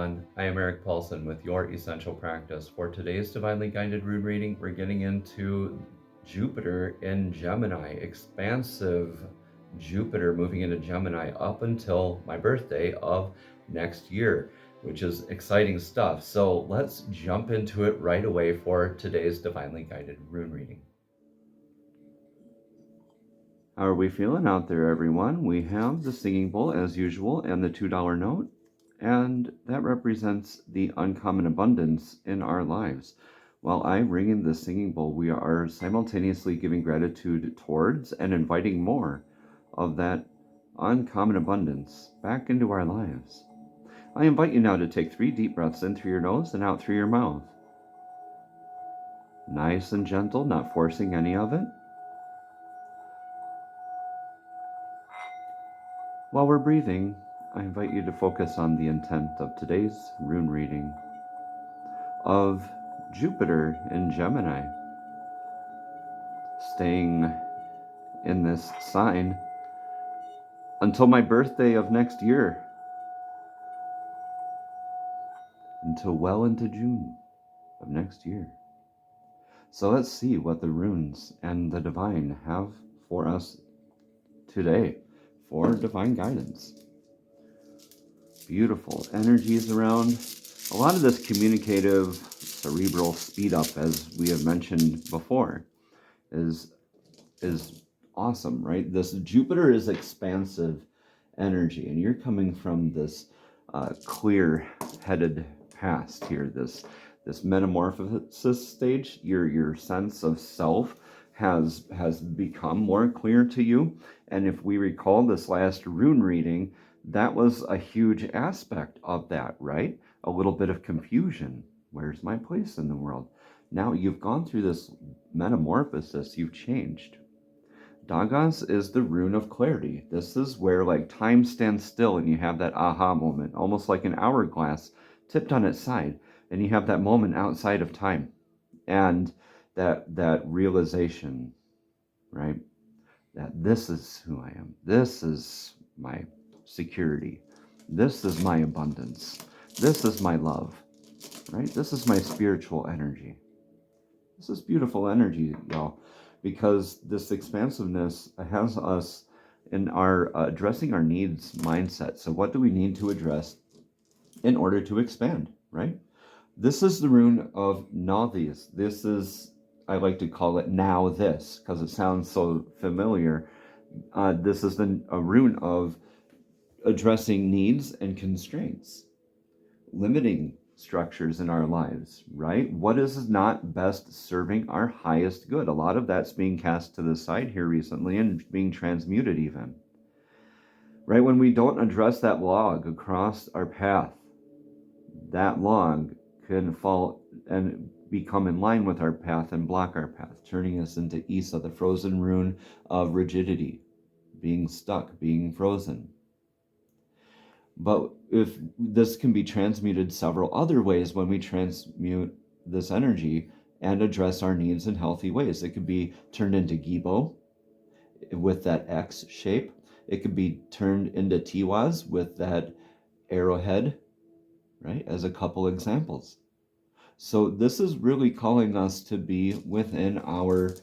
everyone. I am Eric Paulson with Your Essential Practice. For today's Divinely Guided Rune reading, we're getting into Jupiter in Gemini, expansive Jupiter moving into Gemini up until my birthday of next year, which is exciting stuff. So let's jump into it right away for today's Divinely Guided Rune reading. How are we feeling out there, everyone? We have the singing bowl as usual and the $2 note, and that represents the uncommon abundance in our lives. While I ring in the singing bowl, we are simultaneously giving gratitude towards and inviting more of that uncommon abundance back into our lives. I invite you now to take 3 deep breaths in through your nose and out through your mouth. Nice and gentle, not forcing any of it. While we're breathing, I invite you to focus on the intent of today's rune reading of Jupiter in Gemini, staying in this sign until my birthday of next year, until well into June of next year. So let's see what the runes and the divine have for us today for divine guidance. Beautiful energies around. A lot of this communicative, cerebral speed up, as we have mentioned before, is awesome, right? This Jupiter is expansive energy, and you're coming from this clear-headed past here, this metamorphosis stage. Your sense of self has become more clear to you. And if we recall this last rune reading, that was a huge aspect of that, right? A little bit of confusion. Where's my place in the world? Now you've gone through this metamorphosis, you've changed. Dagas is the rune of clarity. This is where like time stands still and you have that aha moment, almost like an hourglass tipped on its side, and you have that moment outside of time. And that realization, right? That this is who I am. This is my security. This is my abundance. This is my love, right? This is my spiritual energy. This is beautiful energy, y'all, because this expansiveness has us in our addressing our needs mindset. So what do we need to address in order to expand, right? This is the rune of Navis. This is, I like to call it now this, because it sounds so familiar. This is a rune of addressing needs and constraints, limiting structures in our lives, right? What is not best serving our highest good? A lot of that's being cast to the side here recently and being transmuted even, right? When we don't address that log across our path, that log can fall and become in line with our path and block our path, turning us into Isa, the frozen rune of rigidity, being stuck, being frozen. But if this can be transmuted several other ways when we transmute this energy and address our needs in healthy ways. It could be turned into Gibo with that X shape. It could be turned into Tiwaz with that arrowhead, right? As a couple examples. So this is really calling us to be within our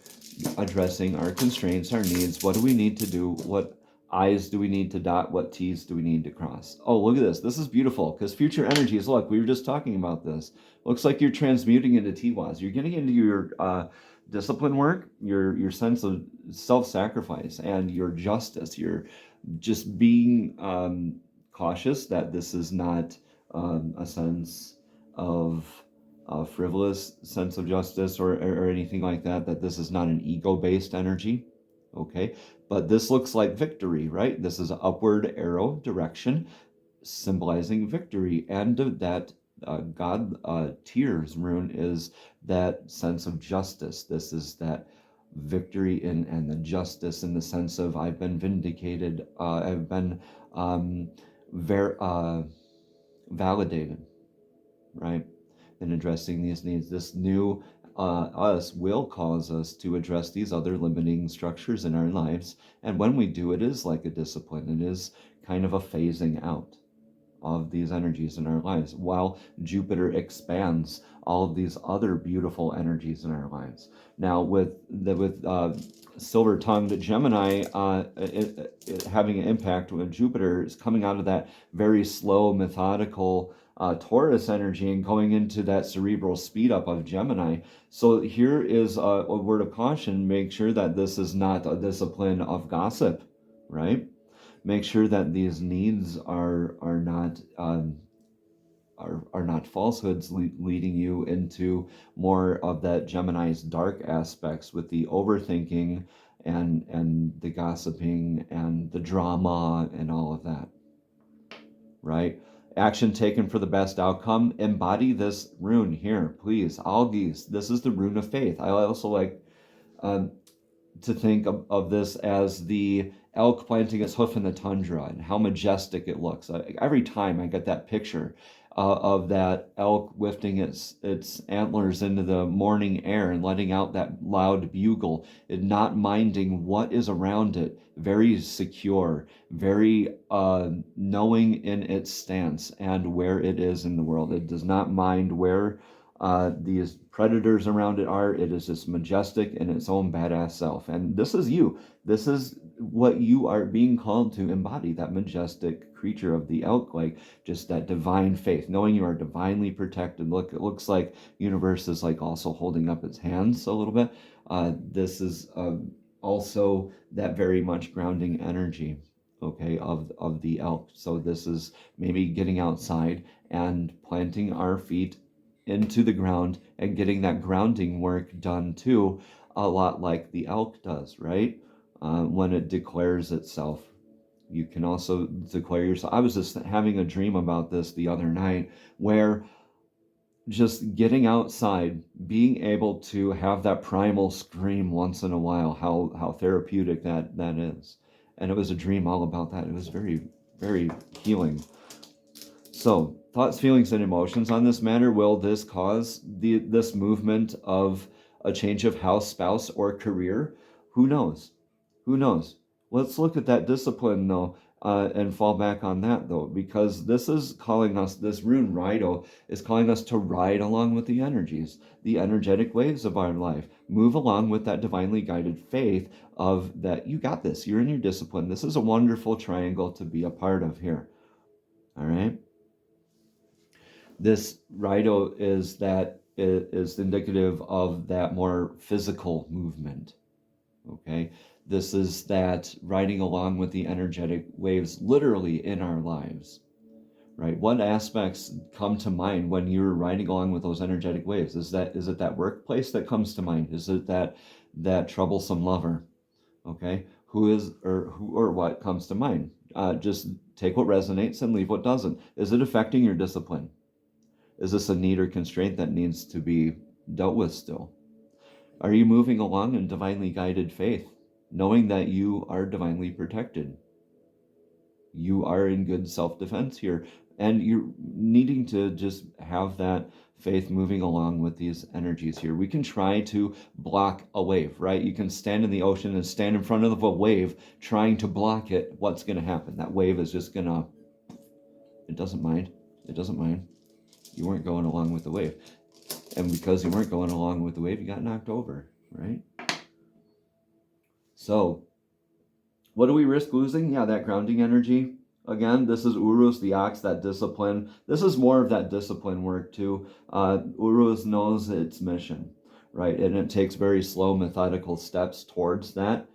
addressing our constraints, our needs. What do we need to do? What I's do we need to dot? What T's do we need to cross? Oh, look at this. This is beautiful because future energies, look, we were just talking about this. Looks like you're transmuting into Tiwaz. You're getting into your discipline work, your sense of self-sacrifice and your justice. You're just being cautious that this is not a sense of a frivolous sense of justice or anything like that, that this is not an ego-based energy, okay? But this looks like victory, right? This is an upward arrow direction symbolizing victory, and that God tears rune is that sense of justice. This is that victory and the justice in the sense of I've been vindicated, I've been validated, right? In addressing these needs. This new us will cause us to address these other limiting structures in our lives. And when we do, it is like a discipline. It is kind of a phasing out of these energies in our lives, while Jupiter expands all of these other beautiful energies in our lives. Now, with silver-tongued Gemini having an impact when Jupiter is coming out of that very slow, methodical Taurus energy and going into that cerebral speed up of Gemini. So here is a word of caution. Make sure that this is not a discipline of gossip, right? Make sure that these needs are not falsehoods leading you into more of that Gemini's dark aspects with the overthinking and the gossiping and the drama and all of that, right? Action taken for the best outcome. Embody this rune here, please. Algies. This is the rune of faith. I also like to think of this as the elk planting its hoof in the tundra and how majestic it looks. Every time I get that picture of that elk lifting its antlers into the morning air and letting out that loud bugle and not minding what is around it, very secure, very knowing in its stance and where it is in the world. It does not mind where these predators around it are. It is just majestic in its own badass self. And this is you. This is what you are being called to embody, that majestic creature of the elk, like just that divine faith, knowing you are divinely protected. Look, it looks like universe is like also holding up its hands a little bit. This is also that very much grounding energy, okay, of the elk. So this is maybe getting outside and planting our feet into the ground and getting that grounding work done too, a lot like the elk does, right? When it declares itself. You can also declare yourself. I was just having a dream about this the other night where just getting outside, being able to have that primal scream once in a while, how therapeutic that is. And it was a dream all about that. It was very, very healing. So, thoughts, feelings, and emotions on this matter. Will this cause this movement of a change of house, spouse, or career? Who knows? Who knows? Let's look at that discipline, though, and fall back on that, though, because this is calling us, this rune Rido is calling us to ride along with the energies, the energetic waves of our life. Move along with that divinely guided faith of that you got this, you're in your discipline. This is a wonderful triangle to be a part of here. All right? This Rido is indicative of that more physical movement, okay? This is that riding along with the energetic waves literally in our lives, right? What aspects come to mind when you're riding along with those energetic waves? Is it that workplace that comes to mind? Is it that troublesome lover, okay? Who or what comes to mind? Just take what resonates and leave what doesn't. Is it affecting your discipline? Is this a need or constraint that needs to be dealt with still? Are you moving along in divinely guided faith, knowing that you are divinely protected? You are in good self-defense here, and you're needing to just have that faith moving along with these energies here. We can try to block a wave, right? You can stand in the ocean and stand in front of a wave trying to block it. What's going to happen? That wave is just going to, it doesn't mind. It doesn't mind. You weren't going along with the wave. And because you weren't going along with the wave, you got knocked over, right? So, what do we risk losing? Yeah, that grounding energy. Again, this is Urus, the ox, that discipline. This is more of that discipline work too. Urus knows its mission, right? And it takes very slow, methodical steps towards that,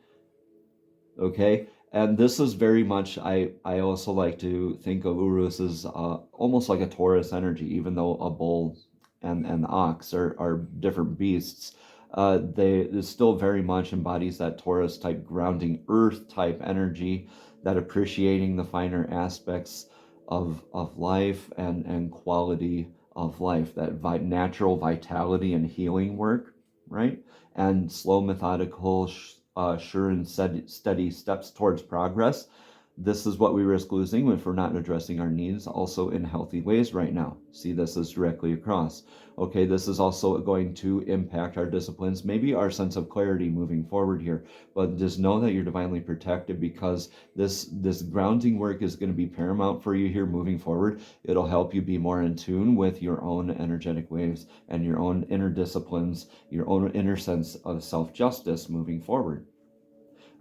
okay? And this is very much, I also like to think of Urus as almost like a Taurus energy, even though a bull and the ox are different beasts. It still very much embodies that Taurus type grounding earth type energy, that appreciating the finer aspects of life and quality of life, that natural vitality and healing work, right? And slow, methodical, sure and steady steps towards progress. This is what we risk losing if we're not addressing our needs also in healthy ways right now. See, this is directly across. Okay, this is also going to impact our disciplines, maybe our sense of clarity moving forward here. But just know that you're divinely protected, because this grounding work is going to be paramount for you here moving forward. It'll help you be more in tune with your own energetic waves and your own inner disciplines, your own inner sense of self-justice moving forward.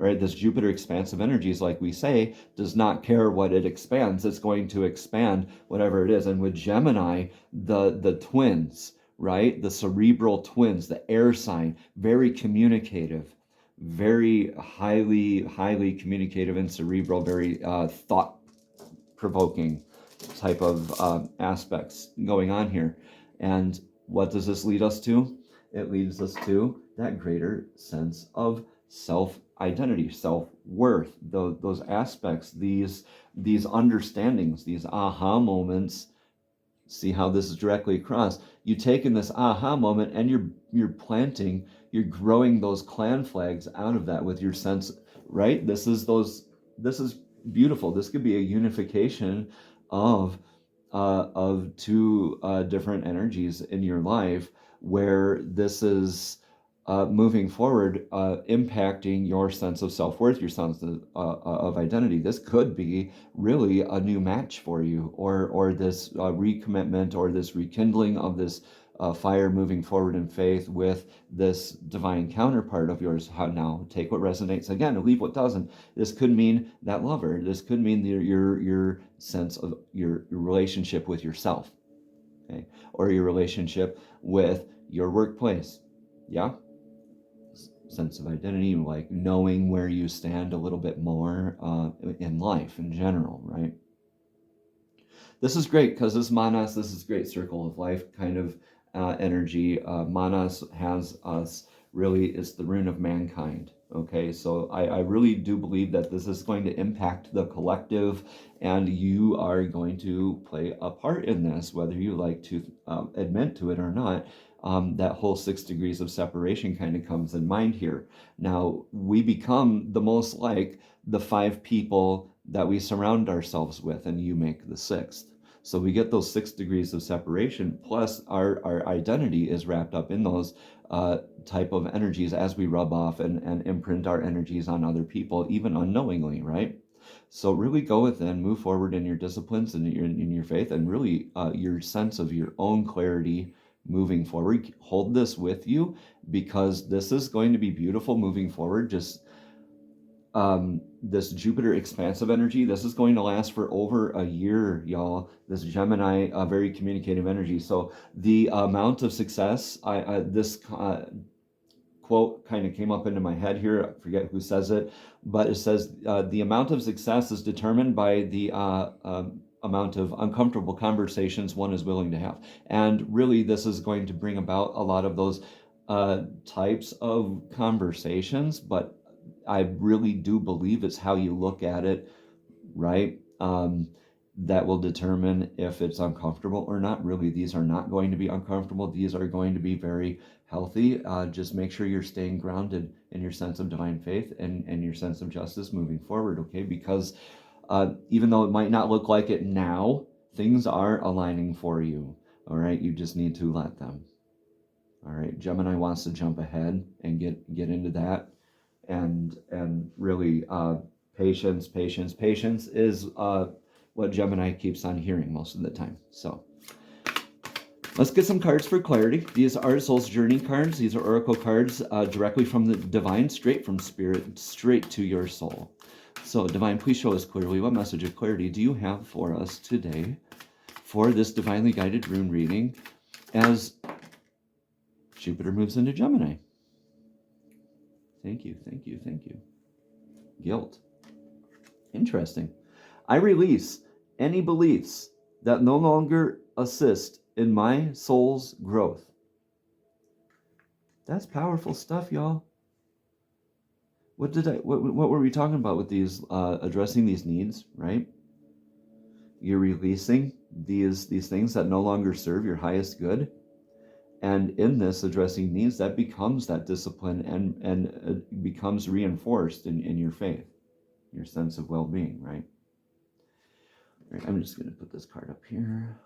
All right, this Jupiter expansive energies, like we say, does not care what it expands. It's going to expand whatever it is. And with Gemini, the twins, right? The cerebral twins, the air sign, very communicative, very highly communicative and cerebral, very thought-provoking type of aspects going on here. And what does this lead us to? It leads us to that greater sense of self-identity, self-worth, those aspects, these understandings, these aha moments. See how this is directly across. You take in this aha moment and you're growing those clan flags out of that with your sense, right? This is beautiful. This could be a unification of two different energies in your life, where this is moving forward, impacting your sense of self-worth, your sense of identity. This could be really a new match for you, or this recommitment, or this rekindling of this fire moving forward in faith with this divine counterpart of yours. How now? Take what resonates again and leave what doesn't. This could mean that lover. This could mean your sense of your relationship with yourself, okay, or your relationship with your workplace. Yeah. Sense of identity, like knowing where you stand a little bit more in life in general, right? This is great because this Manas, this is great circle of life kind of energy. Manas has us, really is the rune of mankind. Okay, so I really do believe that this is going to impact the collective, and you are going to play a part in this, whether you like to admit to it or not. That whole 6 degrees of separation kind of comes in mind here. Now, we become the most like the 5 people that we surround ourselves with, and you make the 6th. So we get those 6 degrees of separation, plus our identity is wrapped up in those type of energies as we rub off and imprint our energies on other people, even unknowingly, right? So really go within, move forward in your disciplines and in your faith, and really your sense of your own clarity moving forward. Hold this with you, because this is going to be beautiful moving forward. Just this Jupiter expansive energy, this is going to last for over a year, y'all. This Gemini, very communicative energy. So the amount of success, this quote kind of came up into my head here. I forget who says it, but it says the amount of success is determined by the amount of uncomfortable conversations one is willing to have. And really, this is going to bring about a lot of those types of conversations, but I really do believe it's how you look at it, right? That will determine if it's uncomfortable or not. Really, these are not going to be uncomfortable. These are going to be very healthy. Just make sure you're staying grounded in your sense of divine faith and your sense of justice moving forward, okay? Because even though it might not look like it now, things are aligning for you, all right? You just need to let them. All right, Gemini wants to jump ahead and get into that. And really, patience is what Gemini keeps on hearing most of the time. So let's get some cards for clarity. These are Soul's Journey cards. These are oracle cards directly from the divine, straight from spirit, straight to your soul. So divine, please show us clearly, what message of clarity do you have for us today for this divinely guided rune reading as Jupiter moves into Gemini? Thank you. Guilt. Interesting. I release any beliefs that no longer assist in my soul's growth. That's powerful stuff, y'all. What were we talking about with these addressing these needs, right? You're releasing these things that no longer serve your highest good. And in this addressing needs, that becomes that discipline and becomes reinforced in your faith. your sense of well-being, right? All right, I'm just going to put this card up here.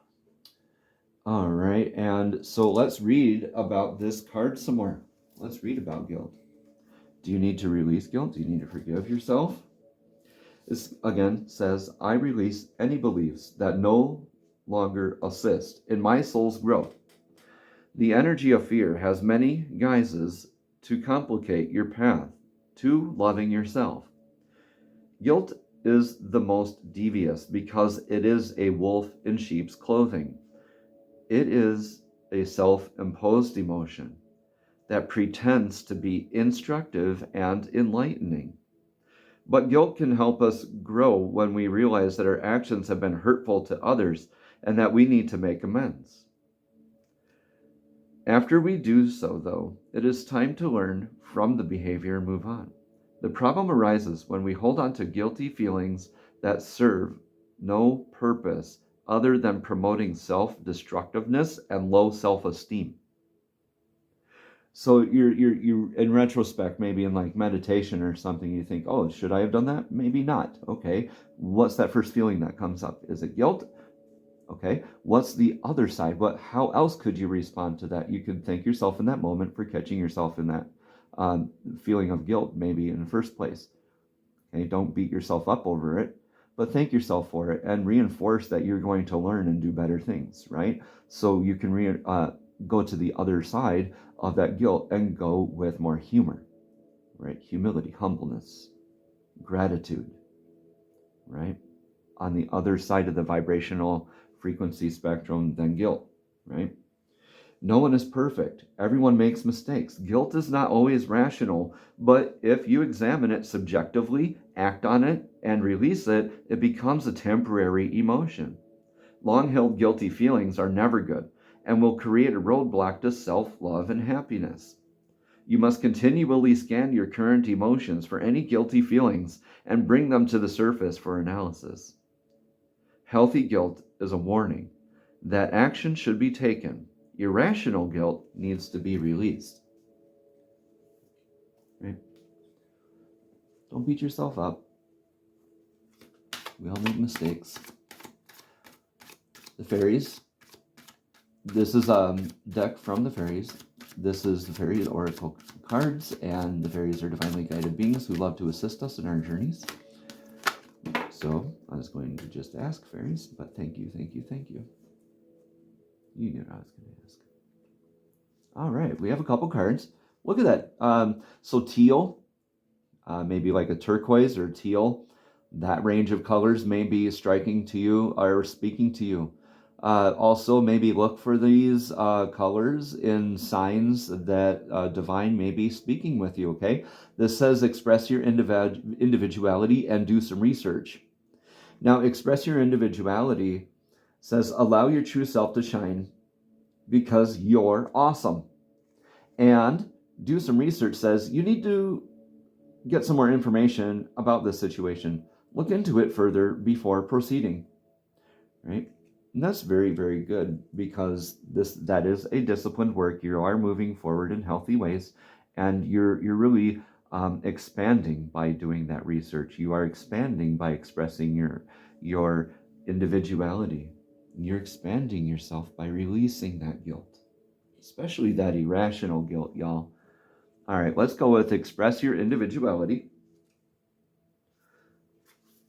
All right, and so let's read about this card some more. Let's read about guilt. Do you need to release guilt? Do you need to forgive yourself? This again says, I release any beliefs that no longer assist in my soul's growth. The energy of fear has many guises to complicate your path to loving yourself. Guilt is the most devious because it is a wolf in sheep's clothing. It is a self-imposed emotion that pretends to be instructive and enlightening. But guilt can help us grow when we realize that our actions have been hurtful to others and that we need to make amends. After we do so, though, it is time to learn from the behavior and move on. The problem arises when we hold on to guilty feelings that serve no purpose other than promoting self-destructiveness and low self-esteem. So you're in retrospect, maybe in like meditation or something, you think, oh, should I have done that? Maybe not. Okay. What's that first feeling that comes up? Is it guilt? Okay. What's the other side? How else could you respond to that? You could thank yourself in that moment for catching yourself in that feeling of guilt, maybe in the first place. Okay. Don't beat yourself up over it, but thank yourself for it and reinforce that you're going to learn and do better things, right? So you can go to the other side of that guilt and go with more humor, right? Humility, humbleness, gratitude, right? On the other side of the vibrational frequency spectrum than guilt, right? No one is perfect. Everyone makes mistakes. Guilt is not always rational, but if you examine it subjectively, act on it, and release it, it becomes a temporary emotion. Long-held guilty feelings are never good and will create a roadblock to self-love and happiness. You must continually scan your current emotions for any guilty feelings and bring them to the surface for analysis. Healthy guilt is a warning that action should be taken. Irrational guilt needs to be released. Right? Don't beat yourself up. We all make mistakes. The fairies. This is a deck from the fairies. This is the fairy oracle cards, and the fairies are divinely guided beings who love to assist us in our journeys. So I was going to just ask fairies, but thank you, thank you, thank you. You knew what I was going to ask. All right, we have a couple cards. Look at that. So teal, maybe like a turquoise or teal. That range of colors may be striking to you or speaking to you. Also, maybe look for these colors in signs that divine may be speaking with you, okay? This says express your individuality and do some research. Now, express your individuality says allow your true self to shine because you're awesome. And do some research says you need to get some more information about this situation. Look into it further before proceeding, right? And that's very, very good because that is a disciplined work. You are moving forward in healthy ways, and you're really expanding by doing that research. You are expanding by expressing your individuality. You're expanding yourself by releasing that guilt, especially that irrational guilt, y'all. All right, let's go with express your individuality.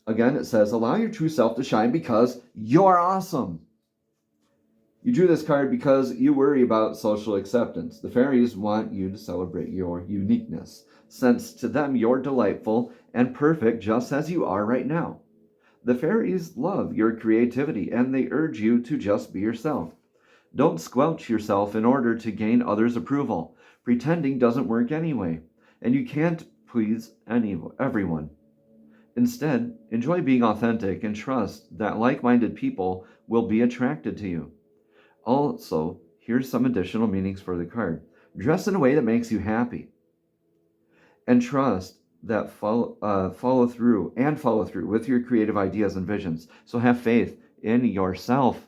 Again, it says, allow your true self to shine because you're awesome. You drew this card because you worry about social acceptance. The fairies want you to celebrate your uniqueness, since to them you're delightful and perfect just as you are right now. The fairies love your creativity and they urge you to just be yourself. Don't squelch yourself in order to gain others' approval. Pretending doesn't work anyway, and you can't please everyone. Instead, enjoy being authentic and trust that like-minded people will be attracted to you. Also, here's some additional meanings for the card. Dress in a way that makes you happy. And trust that follow through with your creative ideas and visions. So have faith in yourself,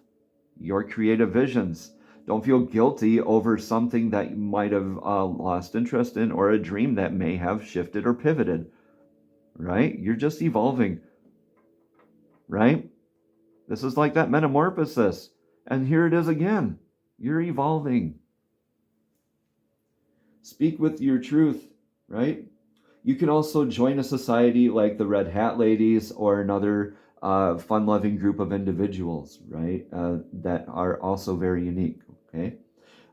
your creative visions. Don't feel guilty over something that you might have lost interest in or a dream that may have shifted or pivoted. right? You're just evolving, right? This is like that metamorphosis. And here it is again. You're evolving. Speak with your truth, right? You can also join a society like the Red Hat Ladies or another fun-loving group of individuals, right? That are also very unique, okay?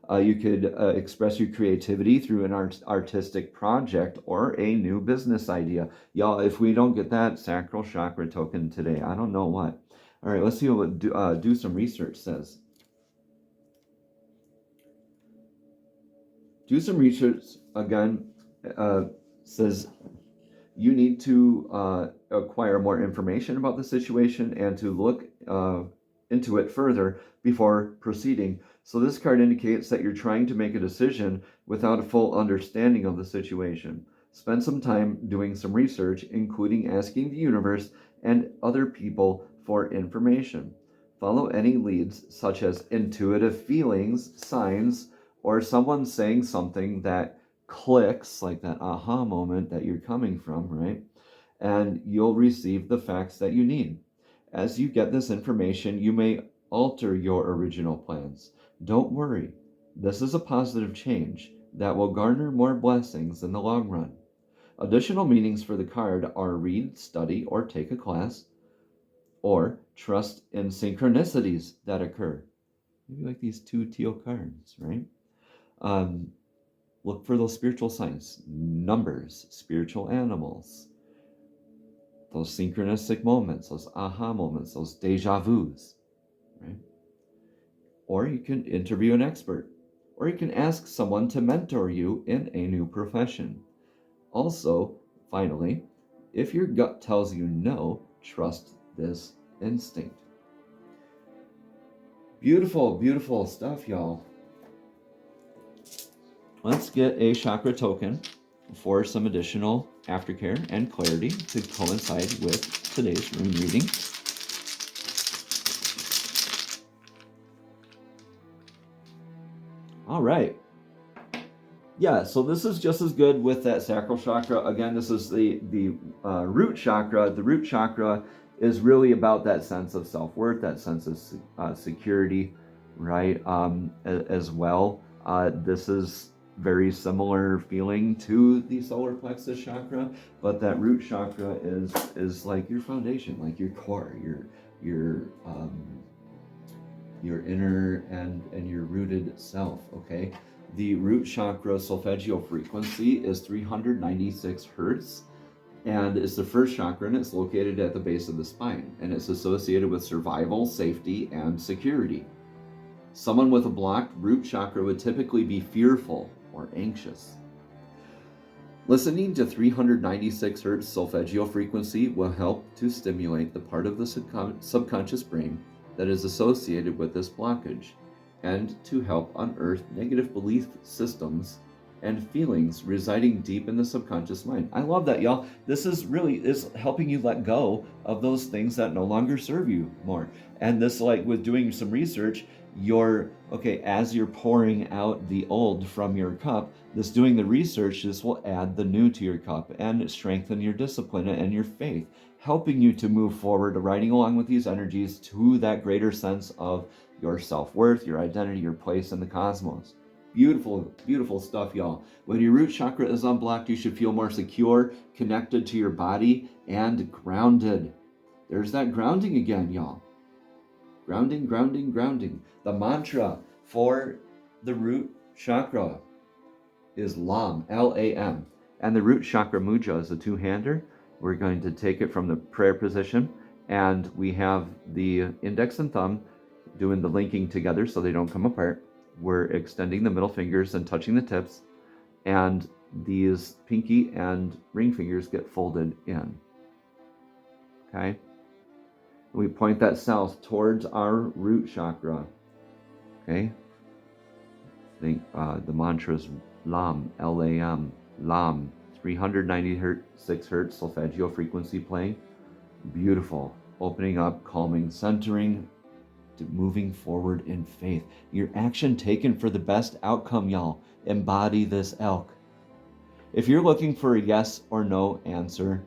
You could express your creativity through an artistic project or a new business idea. Y'all, if we don't get that sacral chakra token today, I don't know what. All right, let's see what do some research says. Do some research, again, says you need to acquire more information about the situation and to look into it further before proceeding. So this card indicates that you're trying to make a decision without a full understanding of the situation. Spend some time doing some research, including asking the universe and other people for information. Follow any leads, such as intuitive feelings, signs, or someone saying something that clicks, like that aha moment that you're coming from, right? And you'll receive the facts that you need. As you get this information, you may alter your original plans. Don't worry. This is a positive change that will garner more blessings in the long run. Additional meanings for the card are read, study, or take a class, or trust in synchronicities that occur. Maybe like these two teal cards, right? Look for those spiritual signs, numbers, spiritual animals, those synchronistic moments, those aha moments, those deja vus, right? Or you can interview an expert, or you can ask someone to mentor you in a new profession. Also, finally, if your gut tells you no, trust this instinct. Beautiful, beautiful stuff, y'all. Let's get a chakra token for some additional aftercare and clarity to coincide with today's rune reading. All right. Yeah, so this is just as good with that sacral chakra. Again, this is the root chakra. The root chakra is really about that sense of self-worth, that sense of security, right? As well. This is very similar feeling to the solar plexus chakra, but that root chakra is like your foundation, like your core, your inner and your rooted self. Okay, the root chakra solfeggio frequency is 396 hertz, and it's the first chakra, and it's located at the base of the spine, and it's associated with survival, safety, and security. Someone with a blocked root chakra would typically be fearful or anxious. Listening to 396 hertz solfeggio frequency will help to stimulate the part of the subconscious brain that is associated with this blockage, and to help unearth negative belief systems and feelings residing deep in the subconscious mind. I love that, y'all. This is helping you let go of those things that no longer serve you more. And this, like with doing some research, as you're pouring out the old from your cup, this doing the research, this will add the new to your cup and strengthen your discipline and your faith, helping you to move forward, riding along with these energies to that greater sense of your self-worth, your identity, your place in the cosmos. Beautiful, beautiful stuff, y'all. When your root chakra is unblocked, you should feel more secure, connected to your body, and grounded. There's that grounding again, y'all. Grounding, grounding, grounding. The mantra for the root chakra is LAM, L-A-M. And the root chakra mudra is a two-hander. We're going to take it from the prayer position, and we have the index and thumb doing the linking together so they don't come apart. We're extending the middle fingers and touching the tips, and these pinky and ring fingers get folded in. Okay? We point that south towards our root chakra. Okay? The mantra is LAM, L-A-M, LAM, 396 hertz solfeggio frequency playing. Beautiful. Opening up, calming, centering, moving forward in faith. Your action taken for the best outcome, y'all. Embody this elk. If you're looking for a yes or no answer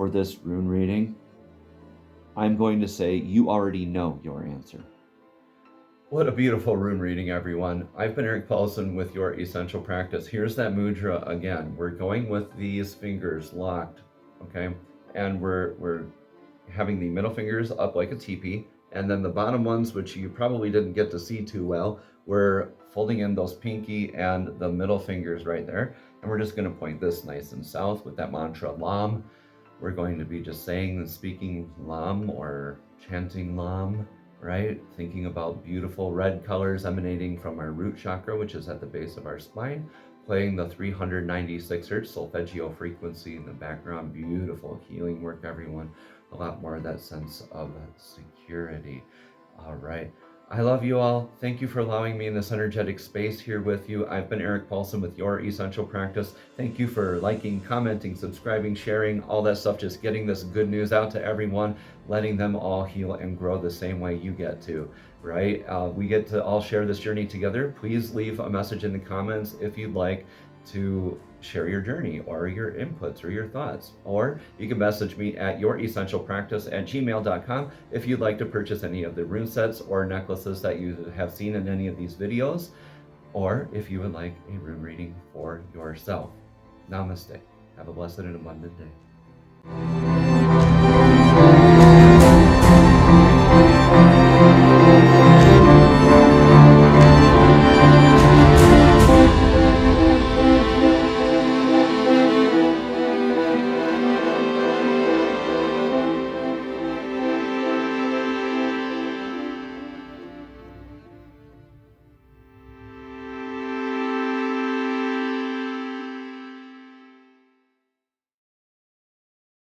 for this rune reading, I'm going to say you already know your answer. What a beautiful rune reading, everyone. I've been Eric Paulson with Your Essential Practice. Here's that mudra again. We're going with these fingers locked, okay? And we're having the middle fingers up like a teepee, and then the bottom ones, which you probably didn't get to see too well, we're folding in those pinky and the middle fingers right there. And we're just gonna point this nice and south with that mantra Lam. We're going to be just saying and speaking Lam or chanting Lam, right? Thinking about beautiful red colors emanating from our root chakra, which is at the base of our spine, playing the 396 hertz solfeggio frequency in the background. Beautiful healing work, everyone. A lot more of that sense of security. All right. I love you all. Thank you for allowing me in this energetic space here with you. I've been Eric Paulson with Your Essential Practice. Thank you for liking, commenting, subscribing, sharing, all that stuff, just getting this good news out to everyone, letting them all heal and grow the same way you get to, right? We get to all share this journey together. Please leave a message in the comments if you'd like to share your journey or your inputs or your thoughts, or you can message me at youressentialpractice@gmail.com if you'd like to purchase any of the rune sets or necklaces that you have seen in any of these videos, or if you would like a rune reading for yourself. Namaste. Have a blessed and abundant day.